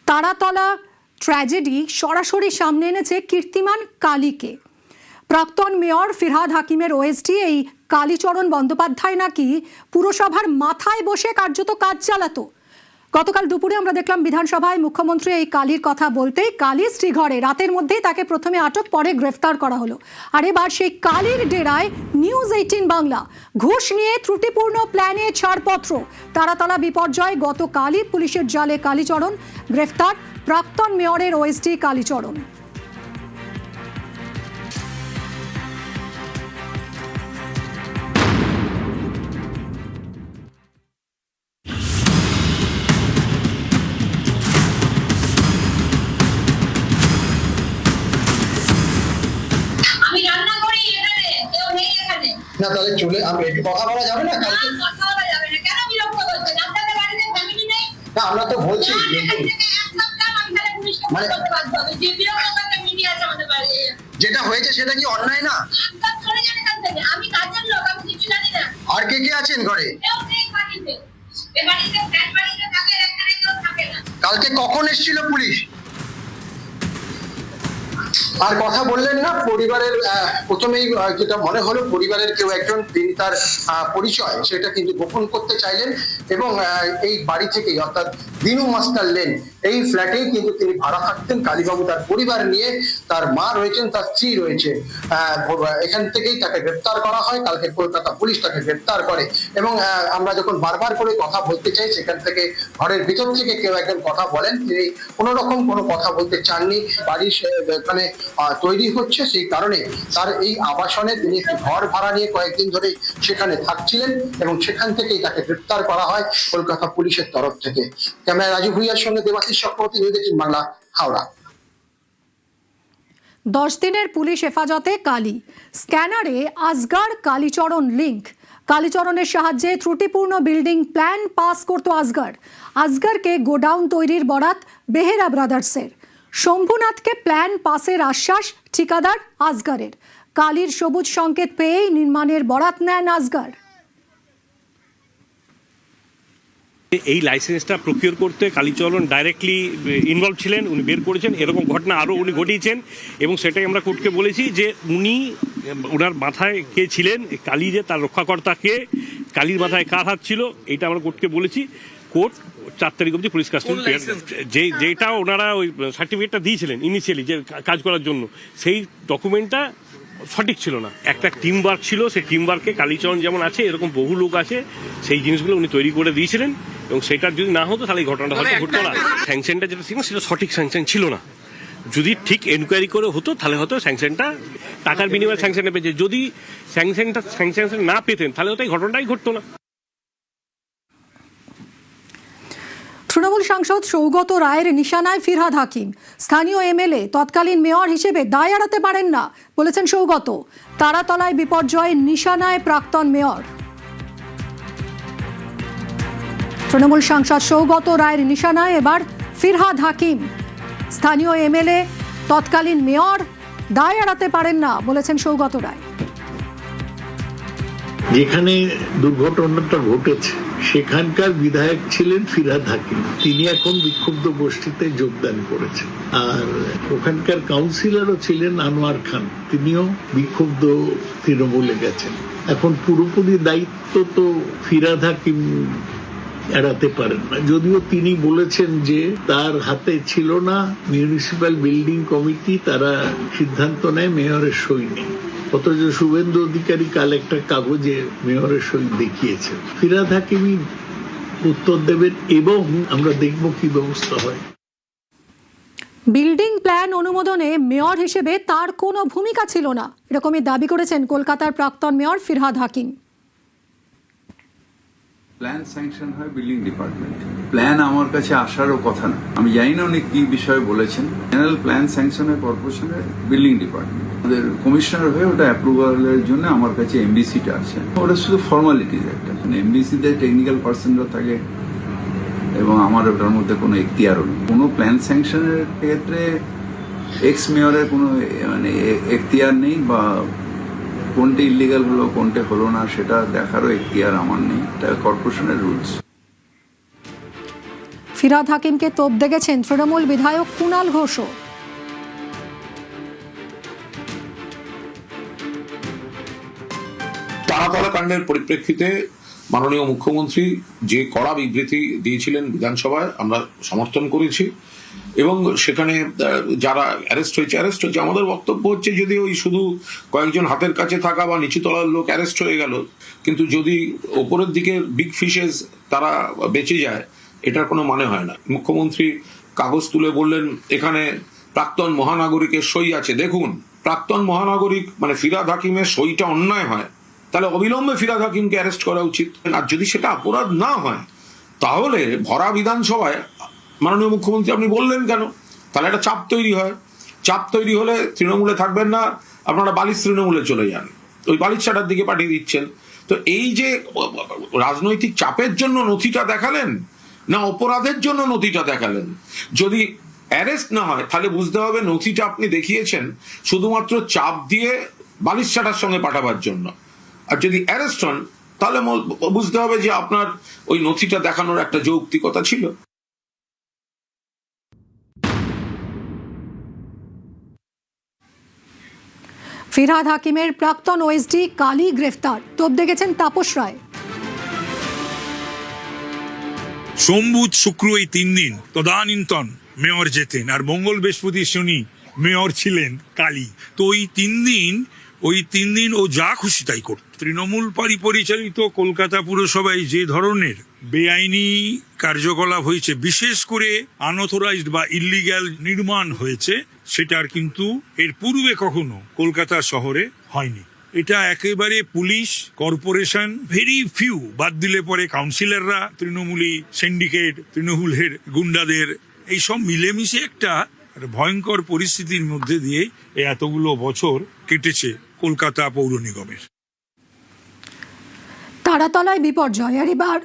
Taratala tragedy সরাসরি সামনে এনেছে কীর্তিমান কালীকে। প্রাক্তন মেয়র ফিরহাদ হাকিমের ওএসডি এই কালীচরণ বন্দ্যোপাধ্যায় নাকি পুরসভার মাথায় বসে কার্যত কাজ চালাতো। গতকাল দুপুরে আমরা দেখলাম বিধানসভায় মুখ্যমন্ত্রী এই কালীর কথা বলতেই কালীর শ্রীঘরে রাতের মধ্যেই তাকে প্রথমে আটক, পরে গ্রেফতার করা হলো। আর এবার সেই কালীর ডেরায় নিউজ 18 বাংলা ঘুষ নিয়ে ত্রুটিপূর্ণ প্ল্যানে ছাড়পত্র। তারাতলা বিপর্যয় গতকালই পুলিশের জালে কালীচরণ, গ্রেফতার প্রাক্তন মেয়রের ওএসডি কালীচরণ। না তাহলে চলে আমি একটু কথা বলা যাবে না কালকে? কথা বলা যাবে না কেন? বিরক্ত করছেন? আপনাদের বাড়িতে ফ্যামিলি নেই? না আমরা তো বলছি মানে যে বিরক্ত করতে মিডিয়া আছে আমাদের বাড়ি। যেটা হয়েছে সেটা কি অন্যায় না? আপনারা চলে যান এখান থেকে। আমি কাজের লোক, আমি কিছু জানি না। আর কে কে আছেন ঘরে? কেউ নেই বাড়িতে। এই বাড়িতে ফ্ল্যাট বাড়িতে থাকে, এখানে কেউ থাকে না। কালকে কখন এসেছিল পুলিশ? আর কথা বললেন না পরিবারের, প্রথমেই যেটা মনে হলো পরিবারের কেউ একজন, তিনি তার পরিচয় সেটা কিন্তু গোপন করতে চাইলেন এবং এই বাড়ি থেকেই অর্থাৎ দিনু মাস্টার লেন এই ফ্ল্যাটেই কিন্তু তিনি ভাড়া থাকতেন। কালীবাবু তার পরিবার নিয়ে, তার মা রয়েছেন, তার স্ত্রী রয়েছে। এখান থেকেই তাকে গ্রেপ্তার করা হয়। কালকে কলকাতা পুলিশ তাকে গ্রেপ্তার করে এবং আমরা যখন বারবার করে কথা বলতে চাই সেখান থেকে ঘরের ভিতর থেকে কেউ একজন কথা বলেন, তিনি কোনো রকম কোনো কথা বলতে চাননি। বাড়ি এখানে তৈরি হচ্ছে, সেই কারণে তার এই আবাসনে তিনি একটি ঘর ভাড়া নিয়ে কয়েকদিন ধরে সেখানে থাকছিলেন এবং সেখান থেকেই তাকে গ্রেপ্তার করা হয় কলকাতা পুলিশের তরফ থেকে। ক্যামেরা রাজু ভুইয়ার সঙ্গে দেবাশিস চক্রবর্তী, নিউজ 18 বাংলা, হাওড়া। 10 দিনের পুলিশ হেফাজতে কালী, স্ক্যানারে আজগার কালীচরণ লিঙ্ক। কালীচরণের সাহায্যে ত্রুটিপূর্ণ বিল্ডিং প্ল্যান পাস করত আজগার। আজগারকে গোডাউন তৈরির বরাত বেহেরা ব্রাদার্সের। শম্ভুনাথকে প্ল্যান পাসের আশ্বাস ঠিকাদার আজগারের। কালীর সবুজ সংকেত পেয়েই নির্মাণের বরাত নেন আজগার। এই লাইসেন্সটা প্রকিউর করতে কালীচরণ ডাইরেক্টলি ইনভলভ ছিলেন, উনি বের করেছেন। এরকম ঘটনা আরও উনি ঘটিয়েছেন এবং সেটাই আমরা কোর্টকে বলেছি যে ওনার মাথায় কে ছিলেন, কালী যে তার রক্ষাকর্তা কে, কালীর মাথায় কার হাত ছিল, এটা আমরা কোর্টকে বলেছি। কোর্ট 4 তারিখ অবধি পুলিশ কাস্টডি, যেটা ওনারা ওই সার্টিফিকেটটা দিয়েছিলেন ইনিশিয়ালি যে কাজ করার জন্য, সেই ডকুমেন্টটা সঠিক ছিল না। একটা টিম ওয়ার্ক ছিল, সেই টিম ওয়ার্কে কালীচরণ যেমন আছে এরকম বহু লোক আছে, সেই জিনিসগুলো উনি তৈরি করে দিয়েছিলেন এবং সেটার যদি না হতো তাহলে এই ঘটনাটা হয়তো ঘটতো না। স্যাংশনটা যেটা ছিল সেটা সঠিক স্যাংশন ছিল না। যদি ঠিক এনকোয়ারি করে হতো তাহলে হয়তো স্যাংশনটা টাকার বিনিময়ে স্যাংশনে পেয়েছে। যদি স্যাংশন না পেতেন তাহলে হয়তো এই ঘটনাটাই ঘটতো না। তৃণমূল সাংসদ সৌগত রায়ের নিশানায় ফিরহাদ হাকিম। স্থানীয় এমএলএ তৎকালীন মেয়র হিসেবে দায় এড়াতে পারেন না বলেছেন সৌগত। তারাতলায় বিপর্যয়ের নিশানায় প্রাক্তন মেয়র। তৃণমূল সাংসদ সৌগত রায়ের নিশানায় এবার ফিরহাদ হাকিম। স্থানীয় এমএলএ তৎকালীন মেয়র, দায় এড়াতে পারেন না বলেছেন সৌগত রায়। যেখানে দুর্ঘটনাটা ঘটেছে সেখানকার বিধায়ক ছিলেন ফিরহাদ হাকিম, তিনি এখন বিক্ষুব্ধ গোষ্ঠীতে যোগদান করেছেন। আর ওখানকার কাউন্সিলরও ছিলেন আনোয়ার খান, তিনিও বিক্ষুব্ধ তৃণমূলে গেছেন। এখন পুরোপুরি দায়িত্ব তো ফিরহাদ হাকিম এড়াতে পারেন না, যদিও তিনি বলেছেন যে তার হাতে ছিল না, মিউনিসিপ্যাল বিল্ডিং কমিটি তারা সিদ্ধান্ত নেয়, মেয়রের সই নেই। অথচ শুভেন্দু অধিকারী কাল একটা কাগজে মেয়রের সই দেখিয়েছে। ফিরহাদ হাকিমই উত্তর দেবেন এবং আমরা দেখব কি ব্যবস্থা হয়। বিল্ডিং প্ল্যান অনুমোদনে মেয়র হিসেবে তার কোনো ভূমিকা ছিল না, এরকমই দাবি করেছেন কলকাতার প্রাক্তন mayor Firhad Hakim. Plan sanction হয় বিল্ডিং ডিপার্টমেন্ট, প্ল্যান আমার কাছে আসারও কথা না। আমি জানি না উনি কি বিষয়ে বলেছেন। জেনারেল প্ল্যান স্যাংশনের কর্পোরেশনের বিল্ডিং ডিপার্টমেন্ট, আমাদের কমিশনার হয়ে ওটা অ্যাপ্রুভালের জন্য আমার কাছে এমডিসিটা আছে। ওটা শুধু ফর্মালিটিজ একটা, এমডিসিতে টেকনিক্যাল পার্সনরা থাকে এবং আমার ওটার মধ্যে কোনো এখতিয়ারও নেই। কোনো প্ল্যান স্যাংশনের ক্ষেত্রে এক্স মেয়রের কোনো এখতিয়ার নেই বা কোনটা ইলিগাল হলো কোনটা হলো না সেটা দেখারও এখতিয়ার আমার নেই, এটা কর্পোরেশনের রুলস। ফিরহাদ হাকিমকে তোপ দেখেছেন তৃণমূল বিধায়ক কুণাল ঘোষও। তারাতলা কাণ্ডের পরিপ্রেক্ষিতে মাননীয় মুখ্যমন্ত্রী যে কড়া বিবৃতি দিয়েছিলেন বিধানসভায় আমরা সমর্থন করেছি এবং সেখানে যারা অ্যারেস্ট হয়েছে আমাদের বক্তব্য হচ্ছে যদি ওই শুধু কয়েকজন হাতের কাছে থাকা বা নিচুতলার লোক অ্যারেস্ট হয়ে গেল, কিন্তু যদি ওপরের দিকে বিগ ফিশেস তারা বেঁচে যায় এটার কোনো মানে হয় না। মুখ্যমন্ত্রী কাগজ তুলে বললেন এখানে প্রাক্তন মহানাগরিকের সই আছে। দেখুন, প্রাক্তন মহানাগরিক মানে ফিরহাদ হাকিমের সইটা অন্যায় হয় তাহলে অবিলম্বে ফিরহাদ হাকিমকে অ্যারেস্ট করা উচিত। আর যদি সেটা অপরাধ না হয় তাহলে ভরা বিধানসভায় মাননীয় মুখ্যমন্ত্রী আপনি বললেন কেন? তাহলে একটা চাপ তৈরি হয়। চাপ তৈরি হলে তৃণমূলে থাকবেন না, আপনারা বালিশ তৃণমূলে চলে যান, ওই বালিশ ছাড়ার দিকে পাঠিয়ে দিচ্ছেন। তো এই যে রাজনৈতিক চাপের জন্য নথিটা দেখালেন না অপরাধের জন্য নথিটা দেখালেন? যদি অ্যারেস্ট না হয় তাহলে বুঝতে হবে নথিটা আপনি দেখিয়েছেন শুধুমাত্র চাপ দিয়ে বালিশ ছাড়ার সঙ্গে পাঠাবার জন্য। আর যদি অ্যারেস্ট হন তাহলে বুঝতে হবে যে আপনার ওই নথিটা দেখানোর একটা যৌক্তিকতা ছিল। ফিরহাদ হাকিমের প্রাক্তন ওএসডি কালী গ্রেফতার, তোপ দেখেছেন তাপস রায়। সোম বুধ শুক্র এই 3 দিন তদানীন্তন মেয়র যেতেন, আর মঙ্গল বৃহস্পতি শনি মেয়র ছিলেন কালী। তো ওই 3 দিন ও যা খুশি তাই করত। তৃণমূল পরিচালিত কলকাতা পুরসভায় যে ধরনের বেআইনি কার্যকলাপ হয়েছে, বিশেষ করে আনঅথরাইজড বা ইলিগ্যাল নির্মাণ হয়েছে, সেটার কিন্তু এর পূর্বে কখনো কলকাতা শহরে হয়নি। এটা একেবারে পুলিশ, কর্পোরেশন, ভেরি ফিউ বাদ দিলে পরে কাউন্সিলররা, তৃণমূলী সিন্ডিকেট, তৃণমূলের গুন্ডাদের এইসব মিলেমিশে একটা ভয়ঙ্কর পরিস্থিতির মধ্যে দিয়ে এতগুলো বছর কেটেছে কলকাতা পৌর নিগমের। তারাতলায় বিপর্যয়, আর এবার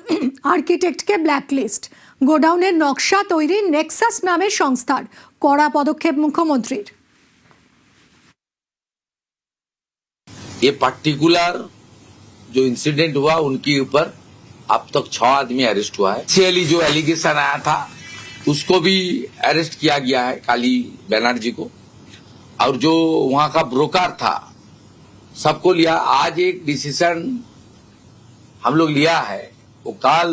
আর্কিটেক্টকে ব্ল্যাকলিস্ট। গোডাউনের নকশা তৈরি নেক্সাস নামের সংস্থার, কড়া পদক্ষেপ মুখ্যমন্ত্রীর। ये पर्टिकुलर जो इंसिडेंट हुआ उनके ऊपर अब तक 6 आदमी अरेस्ट हुआ है। इनिशियली जो एलिगेशन आया था उसको भी अरेस्ट किया गया है, काली बनर्जी को, और जो वहां का ब्रोकर था सबको लिया। आज एक डिसीजन हम लोग लिया है, वो कल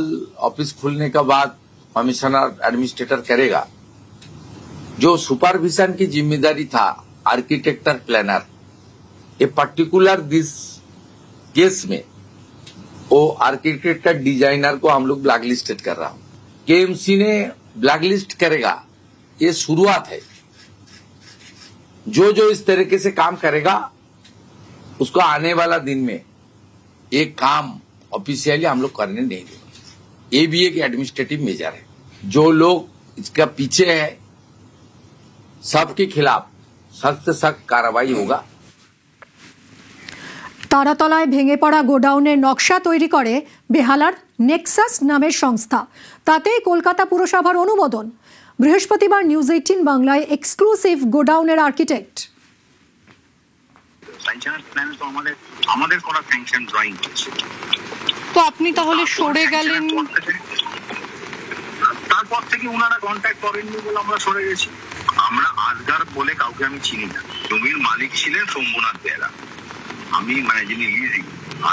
ऑफिस खुलने के बाद कमिश्नर एडमिनिस्ट्रेटर करेगा। जो सुपरविजन की जिम्मेदारी था आर्किटेक्टर प्लानर, ये पर्टिकुलर दिस केस में वो आर्किटेक्टर डिजाइनर को हम लोग ब्लैकलिस्टेड कर रहा हूं। केएमसी ने ब्लैकलिस्ट करेगा, ये शुरुआत है। जो इस तरीके से काम करेगा उसको आने वाला दिन में एक काम ऑफिशियली हम लोग करने नहीं देंगे। ये भी एक एडमिनिस्ट्रेटिव मेजर है। जो लोग इसका पीछे है सबके खिलाफ सख्त से सख्त कार्रवाई होगा। তারাতলায় ভেঙে পড়া গোডাউনের নকশা তৈরি করে বেহালার নেক্সাস নামের সংস্থা, তাতেই কলকাতা পুরসভার অনুমোদন। বৃহস্পতিবার নিউজ 18 বাংলায় এক্সক্লুসিভ গোডাউনের আর্কিটেক্ট। আমাদের করা স্যাংশন ড্রয়িং হচ্ছে, তো আপনি তাহলে সরে গেলেন? তারপর থেকে ওনারা কন্ট্যাক্ট করেননি বলে আমরা সরে গেছি। আমরা আজগার বলে কাউকে আমি চিনি না। জমির মালিক ছিলেন শম্ভুনাথ বেরা, আমি মানে যিনি লিজিং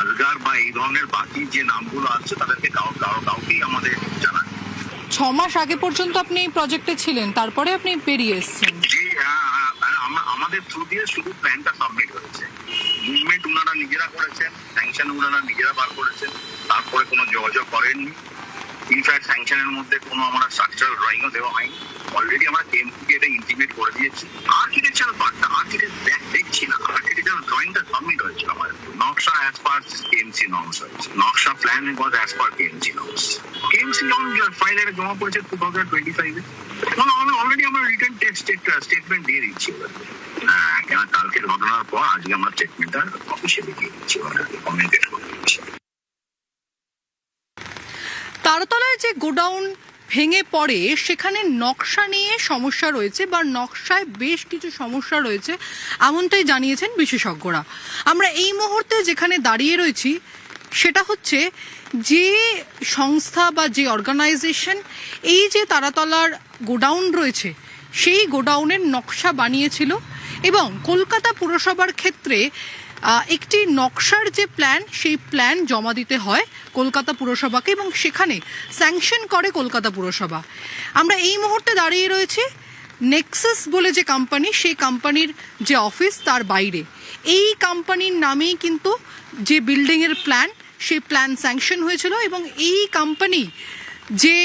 আজগার বা এই ধরনের বাকি যে নামগুলো আছে তাদেরকে কাউকেই আমাদের জানা। 6 মাস আগে পর্যন্ত আপনি এই প্রজেক্টে ছিলেন, তারপরে আপনি বেরিয়ে এসেছেন। আমাদের থ্রু দিয়ে শুধু প্ল্যানটা সাবমিট হয়েছে, মুভমেন্ট ওনারা নিজেরা করেছেন, স্যাংশন ওনারা নিজেরা বার করেছেন, তারপরে কোনো যোগাযোগ করেননি। ইনফ্যাক্ট স্যাংশনের মধ্যে কোনো আমরা স্ট্রাকচারাল ড্রয়িংও দেওয়া হয়নি। অলরেডি আমরা কেএমসিকে এটা ইন্টিমেট করে দিয়েছি। আর্কিটেকচারাল পার্টটা আর্কিটেক্ট দেখছি না, আর্কিটেকচারাল ড্রয়িংটা সাবমিট হয়েছিল আমাদের। নকশা অ্যাজ পার কেএমসি নর্মস হয়েছে, নকশা plan was as per KMC norms. KMC যখন ফাইল এটা জমা পড়েছে 2025-এ, অলরেডি আমরা রিটেন স্টেটমেন্ট দিয়ে দিচ্ছি। কেন কালকের ঘটনার পর আজকে আমরা স্টেটমেন্টটা অফিসিয়ালি দিয়ে দিচ্ছি, কমিউনিকেট করে দিচ্ছি। তারাতলায় যে গোডাউন ভেঙে পড়ে সেখানে নকশা নিয়ে সমস্যা রয়েছে বা নকশায় বেশ কিছু সমস্যা রয়েছে, এমনটাই জানিয়েছেন বিশেষজ্ঞরা। আমরা এই মুহূর্তে যেখানে দাঁড়িয়ে রয়েছি সেটা হচ্ছে যে সংস্থা বা যে অর্গানাইজেশন এই যে তারাতলার গোডাউন রয়েছে সেই গোডাউনের নকশা বানিয়েছিল এবং কলকাতা পুরসভার ক্ষেত্রে একটি নকশার যে প্ল্যান সেই প্ল্যান জমা দিতে হয় কলকাতা পুরসভাকে এবং সেখানে স্যাংশন করে কলকাতা পুরসভা। আমরা এই মুহূর্তে দাঁড়িয়ে রয়েছি নেক্সাস বলে যে কোম্পানি, সেই কোম্পানির যে অফিস তার বাইরে। এই কোম্পানির নামেই কিন্তু যে বিল্ডিংয়ের প্ল্যান সেই প্ল্যান স্যাংশন হয়েছিল এবং এই কোম্পানি যে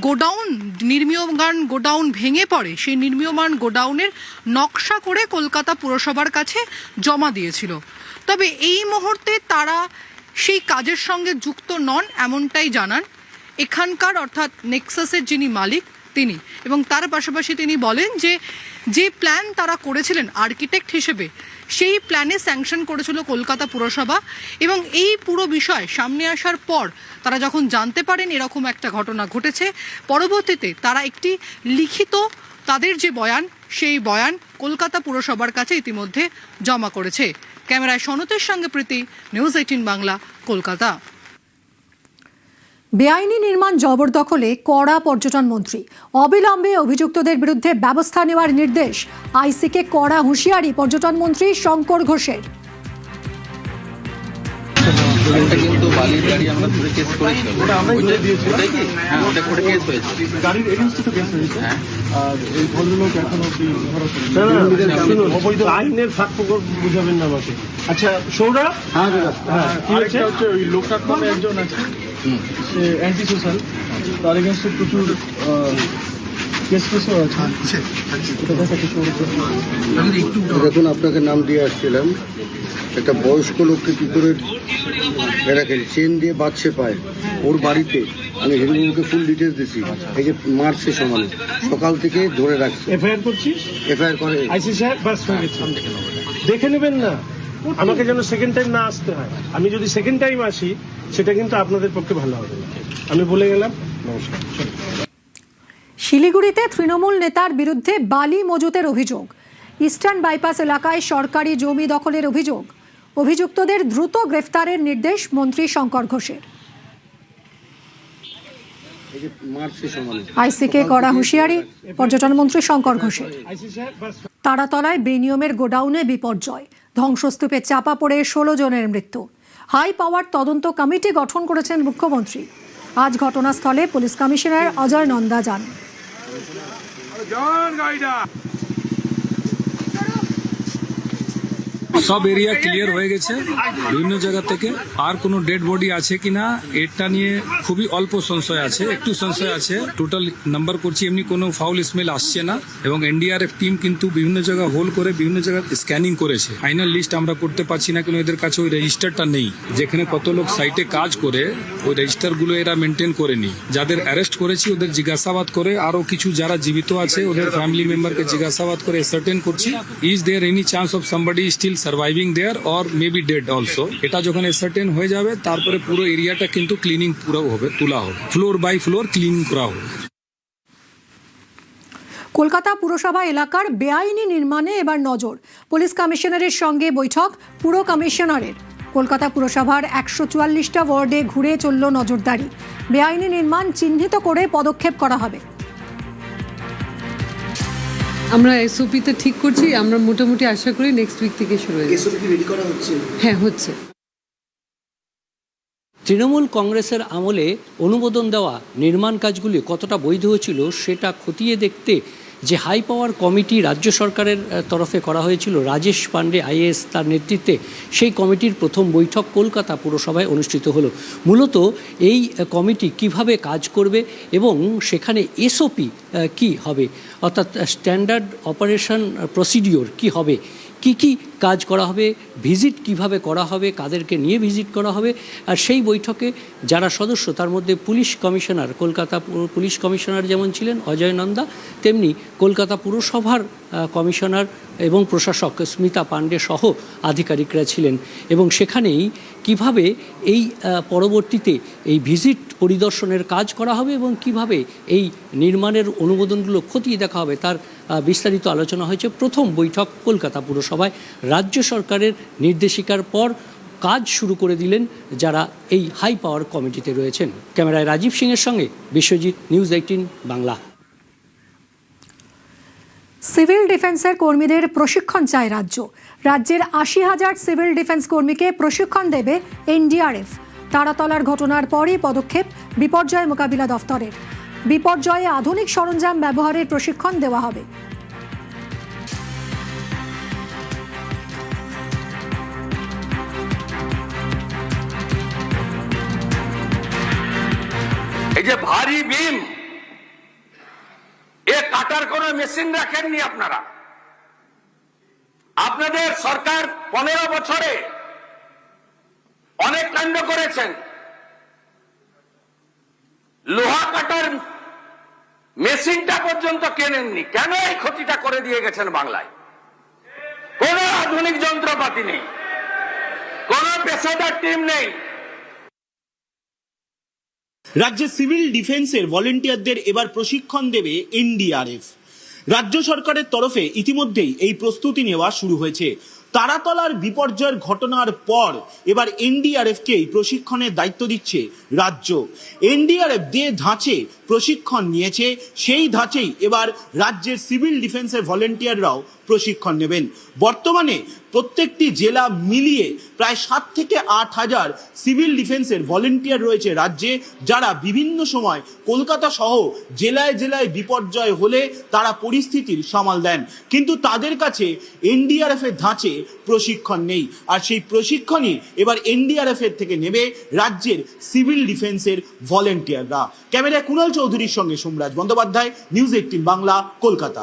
গোডাউন নির্মীয়মান গোডাউন ভেঙে পড়ে সেই নির্মীয়মান গোডাউনের নকশা করে কলকাতা পুরসভার কাছে জমা দিয়েছিল। তবে এই মুহূর্তে তারা সেই কাজের সঙ্গে যুক্ত নন এমনটাই জানান এখানকার অর্থাৎ নেক্সাসের যিনি মালিক তিনি, এবং তার পাশাপাশি তিনি বলেন যে প্ল্যান তারা করেছিলেন আর্কিটেক্ট হিসেবে সেই প্ল্যানে স্যাংশন করেছিল কলকাতা পুরসভা এবং এই পুরো বিষয় সামনে আসার পর তারা যখন জানতে পারেন এরকম একটা ঘটনা ঘটেছে, পরবর্তীতে তারা একটি লিখিত তাদের যে বয়ান সেই বয়ান কলকাতা পুরসভার কাছে ইতিমধ্যে জমা করেছে। ক্যামেরায় সনতের সঙ্গে প্রীতি, নিউজ 18 বাংলা, কলকাতা। বেআইনি নির্মাণ জবরদখলে কড়া পর্যটন মন্ত্রী, অবিলম্বে অভিযুক্তদের বিরুদ্ধে ব্যবস্থা নেওয়ার নির্দেশ। আইসিকে কড়া হুঁশিয়ারি পর্যটন মন্ত্রী শঙ্কর ঘোষের। কিন্তু বালির গাড়ি আমরা ধরে কেস করেছিলাম, ওটাই কি? হ্যাঁ, ওটা করে কেস হয়েছে, গাড়ির এগেইনস্টে তো কেস হয়েছে। হ্যাঁ, আর এই ভদ্রলোক এখনো কি ধরা পড়েনি? অবৈধ আইনের ফাঁক ফোকর বুঝাবেন না আমাকে। আচ্ছা সৌরভ, হ্যাঁ কি হচ্ছে? ওই লোকনাথ নামে একজন আছে, সে অ্যান্টি সোশ্যাল, তার এগেইনস্টে প্রচুর দেখুন, আপনাকে নাম দিয়ে আসছিলাম, একটা বয়স্ক লোককে কি করে রাখেন, চেন দিয়ে বাঁধছে পায়, ওর বাড়িতে আমি হিরুবাবুকে ফুল ডিটেলস দিচ্ছি। এই যে মার্চে সমানে সকাল থেকে ধরে রাখছে। এফআইআর করছিস? এফআইআর করে আইসি সাহেব, বাস দেখে নেবেন না, আমাকে যেন সেকেন্ড টাইম না আসতে হয়। আমি যদি সেকেন্ড টাইম আসি সেটা কিন্তু আপনাদের পক্ষে ভালো হবে না, আমি বলে গেলাম। নমস্কার। শিলিগুড়িতে তৃণমূল নেতার বিরুদ্ধে বালি মজুতের অভিযোগ। ইস্টার্ন বাইপাস এলাকায় সরকারি জমি দখলের অভিযোগ। অভিযুক্তদের দ্রুত গ্রেফতারের নির্দেশ মন্ত্রী শঙ্কর ঘোষের। আইসিকে কড়া হুঁশিয়ারি পর্যটন মন্ত্রী শঙ্কর ঘোষের। তারাতলায় বেনিয়মের গোডাউনে বিপর্যয়, ধ্বংসস্তূপে চাপা পড়ে 16 জনের মৃত্যু। হাই পাওয়ার তদন্ত কমিটি গঠন করেছেন মুখ্যমন্ত্রী। আজ ঘটনাস্থলে পুলিশ কমিশনার অজয় নন্দা যান। সব এরিয়া ক্লিয়ার হয়ে গেছে বিভিন্ন জায়গা থেকে। আর কোনো ডেড বডি আছে কিনা এটা নিয়ে খুবই অল্প সংশয় আছে, একটু সংশয় আছে। টোটাল নাম্বার করছি, এমনি কোনো ফাউল স্মেল আসছে না। এবং এনডিআরএফ টিম কিন্তু বিভিন্ন জায়গা হোল করে বিভিন্ন জায়গা স্ক্যানিং করেছে। ফাইনাল লিস্ট আমরা করতে পারছি না, কিন্তু এদের কাছে ওই রেজিস্টারটা নেই। যেখানে কত লোক সাইটে কাজ করে ওই রেজিস্টারগুলো এরা মেনটেন করেনি। যাদের অ্যারেস্ট করেছি ওদের জিজ্ঞাসাবাদ করে, আরো কিছু যারা জীবিত আছে ওদের ফ্যামিলি মেম্বারকে জিজ্ঞাসাবাদ করে সার্টেন করছি is there any chance of somebody still surviving there or maybe dead also. এটা যখন সার্টেন হয়ে যাবে তারপরে পুরো এরিয়াটা কিন্তু ক্লিনিং পুরো হবে, তোলা হবে, ফ্লোর বাই ফ্লোর ক্লিন করা হবে। কলকাতা পুরসভা এলাকার বেআইনি নির্মাণে এবার নজর। পুলিশ কমিশনারের সঙ্গে বৈঠক পুর কমিশনারের। কলকাতা পুরসভার 144টা ওয়ার্ডে ঘুরে চলল নজরদারি। বেআইনি নির্মাণ চিহ্নিত করে পদক্ষেপ করা হবে। আমরা এসওপিতে ঠিক করছি, আমরা মোটামুটি আশা করি নেক্সট উইক থেকে শুরু হয়ে যাবে। এসওপি রেডি করা হচ্ছে? হ্যাঁ, হচ্ছে। তৃণমূল কংগ্রেসের আমলে অনুমোদন দেওয়া নির্মাণ কাজগুলি কতটা বৈধ হয়েছিল সেটা খতিয়ে দেখতে যে হাই পাওয়ার কমিটি রাজ্য সরকারের তরফে করা হয়েছিল, রাজেশ পাণ্ডে আইএএস তার নেতৃত্বে, সেই কমিটির প্রথম বৈঠক কলকাতা পুরসভায় অনুষ্ঠিত হলো। মূলত এই কমিটি কিভাবে কাজ করবে এবং সেখানে এসওপি কি হবে, অর্থাৎ স্ট্যান্ডার্ড অপারেশন প্রসিডিওর কি হবে, কি কি কাজ করা হবে, ভিজিট কিভাবে করা হবে, কাদেরকে নিয়ে ভিজিট করা হবে। আর সেই বৈঠকে যারা সদস্য তার মধ্যে police commissioner, Kolkata police commissioner যেমন ছিলেন অজয় নন্দা, তেমনি কলকাতা পুরসভার কমিশনার এবং প্রশাসক স্মিতা পাণ্ডে সহ আধিকারিকরা ছিলেন। এবং সেখানেই কিভাবে এই পরবর্তীতে এই ভিজিট পরিদর্শনের কাজ করা হবে এবং কিভাবে এই নির্মাণের অনুমোদনগুলো খতিয়ে দেখা হবে তার বিস্তারিত আলোচনা হয়েছে। প্রথম বৈঠক কলকাতা পুরসভায় রাজ্য সরকারের নির্দেশিকার পর কাজ শুরু করে দিলেন যারা এই হাই পাওয়ার কমিটিতে রয়েছেন। ক্যামেরায় রাজীব সিংয়ের সঙ্গে বিশ্বজিৎ, নিউজ 18 বাংলা। সিভিল ডিফেন্সের কর্মীদের প্রশিক্ষণ চায় রাজ্য। রাজ্যের 80,000 সিভিল ডিফেন্স কর্মীকে প্রশিক্ষণ দেবে এনডিআরএফ। তারাতলার ঘটনার পরই পদক্ষেপ বিপর্যয় মোকাবিলা দফতরের। বিপর্যয়ে আধুনিক সরঞ্জাম ব্যবহারের প্রশিক্ষণ দেওয়া হবে। এই যে ভারী বিম, এ কাটার কোন মেশিন রাখেননি আপনারা। আপনাদের সরকার 15 বছরে অনেক কাণ্ড করেছেন। লোহা কাটার মেশিনটা পর্যন্ত কেনেননি। কেন এই ক্ষতিটা করে দিয়ে গেছেন বাংলায়? কোন আধুনিক যন্ত্রপাতি নেই, কোন পেশাদার টিম নেই। রাজ্যে সিভিল ডিফেন্সের ভলেন্টিয়ারদের এবার প্রশিক্ষণ দেবে এনডিআরএফ। রাজ্য সরকারের তরফে ইতিমধ্যেই এই প্রস্তুতি নেওয়া শুরু হয়েছে। তারাতলার বিপর্যয়ের ঘটনার পর এবার এনডিআরএফকে এই প্রশিক্ষণের দায়িত্ব দিচ্ছে রাজ্য। এনডিআরএফ যে ধাঁচে প্রশিক্ষণ নিয়েছে সেই ধাঁচেই এবার রাজ্যের সিভিল ডিফেন্সের ভলেন্টিয়াররাও প্রশিক্ষণ নেবেন। বর্তমানে প্রত্যেকটি জেলা মিলিয়ে প্রায় 7 থেকে 8 হাজার সিভিল ডিফেন্সের ভলেন্টিয়ার রয়েছে রাজ্যে, যারা বিভিন্ন সময় কলকাতা সহ জেলায় জেলায় বিপর্যয় হলে তারা পরিস্থিতির সামাল দেন। কিন্তু তাদের কাছে এনডিআরএফ এর ধাঁচে প্রশিক্ষণ নেই, আর সেই প্রশিক্ষণই এবার এনডিআরএফ এর থেকে নেবে রাজ্যের সিভিল ডিফেন্সের ভলেন্টিয়াররা। ক্যামেরায় কুণাল চৌধুরীর সঙ্গে সোমরাজ বন্দ্যোপাধ্যায়, নিউজ 18 বাংলা, কলকাতা।